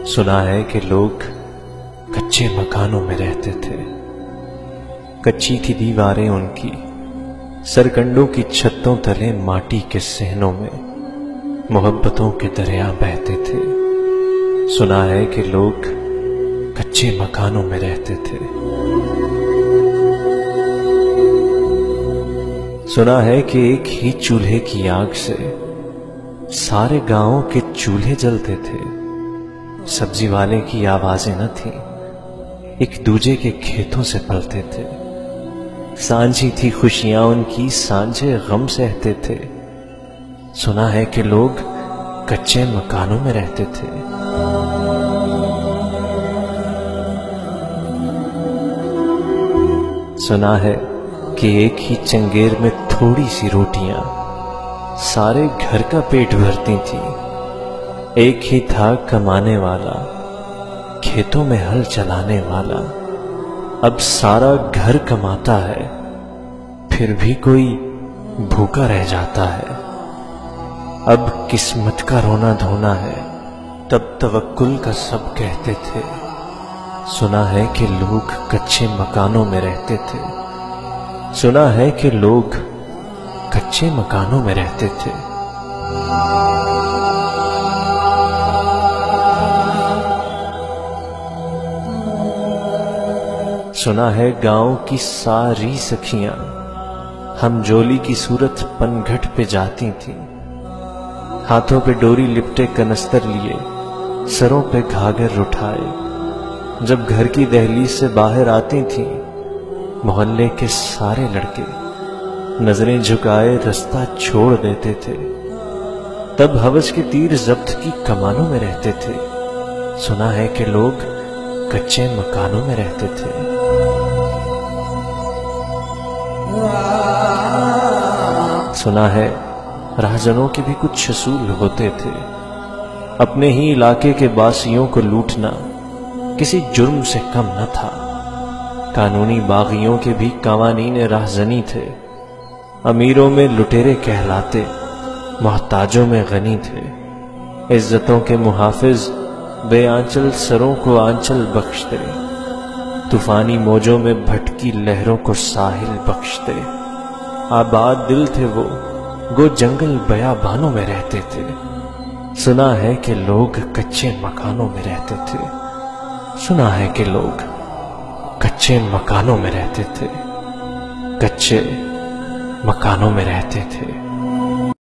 सुना है कि लोग कच्चे मकानों में रहते थे। कच्ची थी दीवारें उनकी, सरकंडों की छतों तले माटी के सहनों में मोहब्बतों के दरिया बहते थे। सुना है कि लोग कच्चे मकानों में रहते थे। सुना है कि एक ही चूल्हे की आग से सारे गांवों के चूल्हे जलते थे। सब्जी वाले की आवाजें न थी, एक दूजे के खेतों से पलते थे। सांझी थी खुशियां उनकी, सांझे गम सहते थे। सुना है कि लोग कच्चे मकानों में रहते थे। सुना है कि एक ही चंगेर में थोड़ी सी रोटियां सारे घर का पेट भरती थी। एक ही था कमाने वाला, खेतों में हल चलाने वाला। अब सारा घर कमाता है, फिर भी कोई भूखा रह जाता है। अब किस्मत का रोना धोना है, तब तवक्कुल का सब कहते थे। सुना है कि लोग कच्चे मकानों में रहते थे। सुना है कि लोग कच्चे मकानों में रहते थे। सुना है गांव की सारी सखियां हम जोली की सूरत पनघट पे जाती थीं। हाथों पे डोरी लिपटे कनस्तर लिए, सरों पे घाघर उठाए। जब घर की दहलीज से बाहर आती थीं, मोहल्ले के सारे लड़के नजरें झुकाए रास्ता छोड़ देते थे। तब हवस के तीर जब्त की कमानों में रहते थे। सुना है कि लोग कच्चे मकानों में रहते थे। सुना है राहजनों के भी कुछ असूल होते थे। अपने ही इलाके के बासियों को लूटना किसी जुर्म से कम न था। कानूनी बागियों के भी कवानीन राहजनी थे। अमीरों में लुटेरे कहलाते, मोहताजों में गनी थे। इज्जतों के मुहाफिज बेआंचल सरों को आंचल बख्शते। तूफानी मौजों में भटकी लहरों को साहिल बख्शते। आबाद दिल थे वो, गो जंगल बयाबानों में रहते थे। सुना है कि लोग कच्चे मकानों में रहते थे। सुना है कि लोग कच्चे मकानों में रहते थे। कच्चे मकानों में रहते थे।